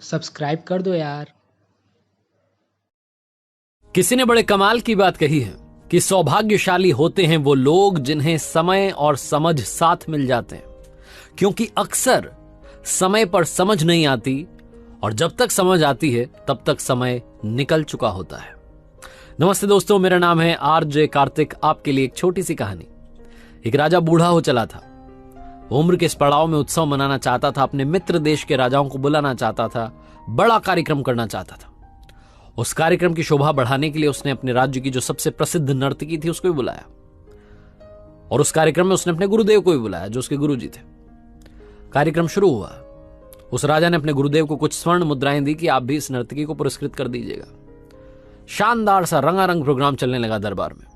Subscribe कर दो यार। किसी ने बड़े कमाल की बात कही है कि सौभाग्यशाली होते हैं वो लोग जिन्हें समय और समझ साथ मिल जाते हैं, क्योंकि अक्सर समय पर समझ नहीं आती और जब तक समझ आती है तब तक समय निकल चुका होता है। नमस्ते दोस्तों, मेरा नाम है आरजे कार्तिक। आपके लिए एक छोटी सी कहानी। एक राजा बूढ़ा हो चला था। उम्र के इस पड़ाव में उत्सव मनाना चाहता था, अपने मित्र देश के राजाओं को बुलाना चाहता था, बड़ा कार्यक्रम करना चाहता था। उस कार्यक्रम की शोभा बढ़ाने के लिए उसने अपने राज्य की जो सबसे प्रसिद्ध नर्तकी थी उसको भी बुलाया, और उस कार्यक्रम में उसने अपने गुरुदेव को भी बुलाया जो उसके गुरुजी थे। कार्यक्रम शुरू हुआ। उस राजा ने अपने गुरुदेव को कुछ स्वर्ण मुद्राएं दी कि आप भी इस नर्तकी को पुरस्कृत कर दीजिएगा। शानदार सा रंगारंग प्रोग्राम चलने लगा दरबार में।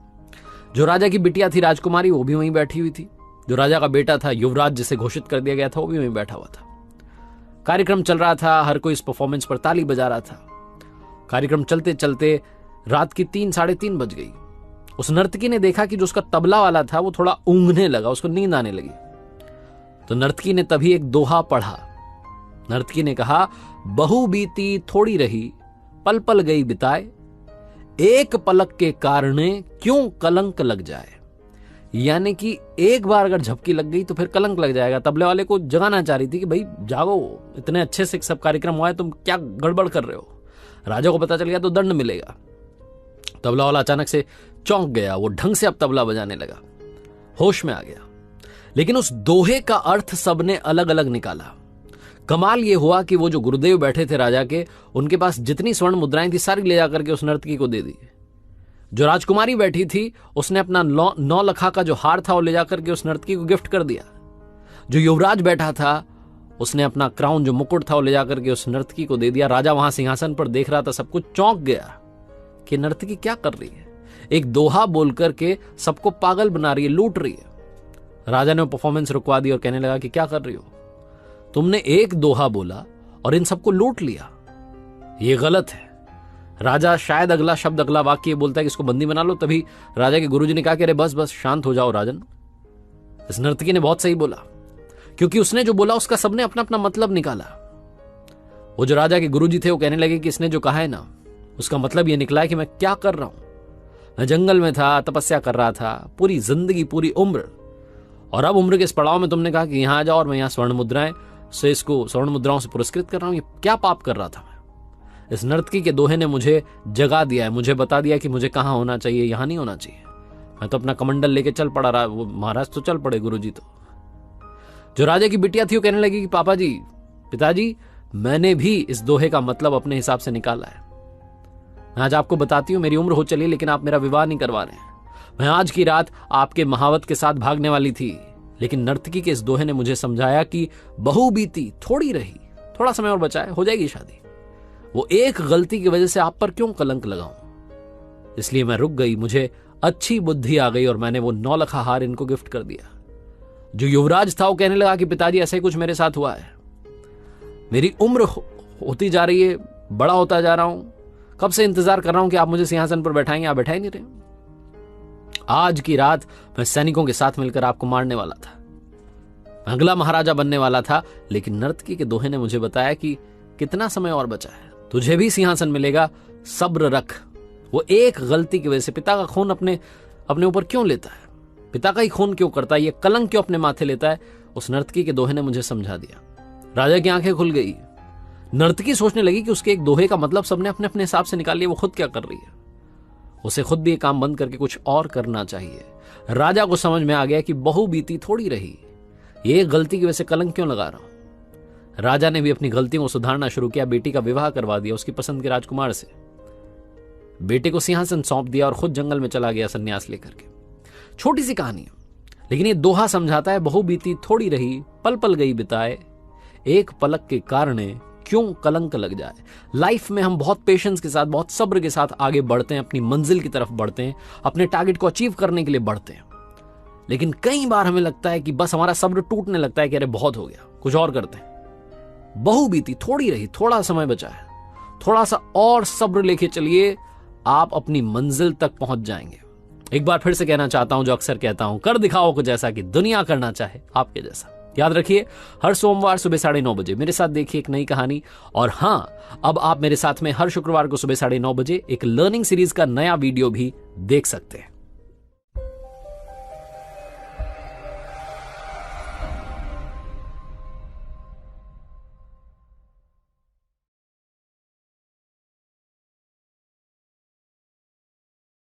जो राजा की बिटिया थी राजकुमारी, वो भी वहीं बैठी हुई थी। जो राजा का बेटा था युवराज, जिसे घोषित कर दिया गया था, वो भी वहीं बैठा हुआ था। कार्यक्रम चल रहा था, हर कोई इस परफॉर्मेंस पर ताली बजा रहा था। कार्यक्रम चलते चलते रात की 3-3:30 बज गई। उस नर्तकी ने देखा कि जो उसका तबला वाला था वो थोड़ा ऊँघने लगा, उसको नींद आने लगी। तो नर्तकी ने तभी एक दोहा पढ़ा। नर्तकी ने कहा, बहु बीती थोड़ी रही, पल पल गई बिताए, एक पलक के कारणे क्यों कलंक लग जाए। यानी कि एक बार अगर झपकी लग गई तो फिर कलंक लग जाएगा। तबले वाले को जगाना चाह रही थी कि भाई जागो, इतने अच्छे से सब कार्यक्रम हुआ है, तुम क्या गड़बड़ कर रहे हो। राजा को पता चल गया तो दंड मिलेगा। तबला वाला अचानक से चौंक गया। वो ढंग से अब तबला बजाने लगा, होश में आ गया। लेकिन उस दोहे का अर्थ सबने अलग अलग निकाला। कमाल यह हुआ कि वो जो गुरुदेव बैठे थे राजा के, उनके पास जितनी स्वर्ण मुद्राएं थी सारी ले जाकर के उस नर्तकी को दे दी। जो राजकुमारी बैठी थी उसने अपना 9 लखा का जो हार था वो ले जाकर के उस नर्तकी को गिफ्ट कर दिया। जो युवराज बैठा था उसने अपना क्राउन, जो मुकुट था, वो ले जाकर के उस नर्तकी को दे दिया। राजा वहां सिंहासन पर देख रहा था, सब कुछ चौंक गया कि नर्तकी क्या कर रही है। एक दोहा बोल करके सबको पागल बना रही है, लूट रही है। राजा ने वो परफॉर्मेंस रुकवा दी और कहने लगा कि क्या कर रही हो, तुमने एक दोहा बोला और इन सबको लूट लिया, ये गलत है। राजा शायद अगला शब्द, अगला वाक्य बोलता है कि इसको बंदी बना लो। तभी राजा के गुरुजी ने कहा कि अरे बस बस शांत हो जाओ राजन, इस नर्तकी ने बहुत सही बोला, क्योंकि उसने जो बोला उसका सबने अपना अपना मतलब निकाला। वो जो राजा के गुरुजी थे वो कहने लगे कि इसने जो कहा है ना, उसका मतलब ये निकला है कि मैं क्या कर रहा हूं। मैं जंगल में था, तपस्या कर रहा था पूरी जिंदगी, पूरी उम्र, और अब उम्र के इस पड़ाव में तुमने कहा कि यहां आ जाओ और मैं यहां स्वर्ण मुद्राएं से, इसको स्वर्ण मुद्राओं से पुरस्कृत कर रहा हूं। ये क्या पाप कर रहा था मैं। इस नर्तकी के दोहे ने मुझे जगा दिया है, मुझे बता दिया कि मुझे कहां होना चाहिए, यहां नहीं होना चाहिए। मैं तो अपना कमंडल लेके चल पड़ा रहा। वो महाराज तो चल पड़े, गुरुजी तो। जो राजा की बिटिया थी वो कहने लगी कि पापा जी, पिताजी, मैंने भी इस दोहे का मतलब अपने हिसाब से निकाला है। मैं आज आपको बताती हूं, मेरी उम्र हो चली लेकिन आप मेरा विवाह नहीं करवा रहे हैं। मैं आज की रात आपके महावत के साथ भागने वाली थी, लेकिन नर्तकी के इस दोहे ने मुझे समझाया कि बहु बीती थोड़ी रही, थोड़ा समय और बचा है, हो जाएगी शादी। वो एक गलती की वजह से आप पर क्यों कलंक लगाऊं। इसलिए मैं रुक गई, मुझे अच्छी बुद्धि आ गई और मैंने वो 9 लखा हार इनको गिफ्ट कर दिया। जो युवराज था वो कहने लगा कि पिताजी ऐसे ही कुछ मेरे साथ हुआ है। मेरी उम्र होती जा रही है, बड़ा होता जा रहा हूं, कब से इंतजार कर रहा हूं कि आप मुझे सिंहासन पर बैठाएंगे, आप बैठा ही नहीं रहे। आज की रात मैं सैनिकों के साथ मिलकर आपको मारने वाला था, मैं अगला महाराजा बनने वाला था, लेकिन नर्तकी के दोहे ने मुझे बताया कि कितना समय और बचा है, तुझे भी सिंहासन मिलेगा, सब्र रख। वो एक गलती की वजह से पिता का खून अपने ऊपर क्यों लेता है, पिता का ही खून क्यों करता है, ये कलंक क्यों अपने माथे लेता है। उस नर्तकी के दोहे ने मुझे समझा दिया। राजा की आंखें खुल गई। नर्तकी सोचने लगी कि उसके एक दोहे का मतलब सबने अपने अपने हिसाब से निकाल लिया, वो खुद क्या कर रही है। उसे खुद भी ये काम बंद करके कुछ और करना चाहिए। राजा को समझ में आ गया कि बहु बीती थोड़ी रही, ये गलती की वजह से कलंक क्यों लगा रहा हूं। राजा ने भी अपनी गलतियों को सुधारना शुरू किया। बेटी का विवाह करवा दिया उसकी पसंद के राजकुमार से। बेटे को सिंहासन सौंप दिया और खुद जंगल में चला गया सन्यास लेकर के। छोटी सी कहानी है, लेकिन ये दोहा समझाता है, बहु बीती थोड़ी रही, पल पल गई बिताए, एक पलक के कारणे क्यों कलंक लग जाए। लाइफ में हम बहुत पेशेंस के साथ, बहुत सब्र के साथ आगे बढ़ते हैं, अपनी मंजिल की तरफ बढ़ते हैं, अपने टारगेट को अचीव करने के लिए बढ़ते हैं। लेकिन कई बार हमें लगता है कि बस हमारा सब्र टूटने लगता है कि अरे बहुत हो गया, कुछ और करते हैं। बहु बीती थोड़ी रही, थोड़ा समय बचा है, थोड़ा सा और सब्र लेके चलिए, आप अपनी मंजिल तक पहुंच जाएंगे। एक बार फिर से कहना चाहता हूं जो अक्सर कहता हूं, कर दिखाओ कुछ ऐसा कि दुनिया करना चाहे आपके जैसा। याद रखिए, हर सोमवार सुबह 9:30 बजे मेरे साथ देखिए एक नई कहानी। और हां, अब आप मेरे साथ में हर शुक्रवार को सुबह 9:30 बजे एक लर्निंग सीरीज का नया वीडियो भी देख सकते हैं।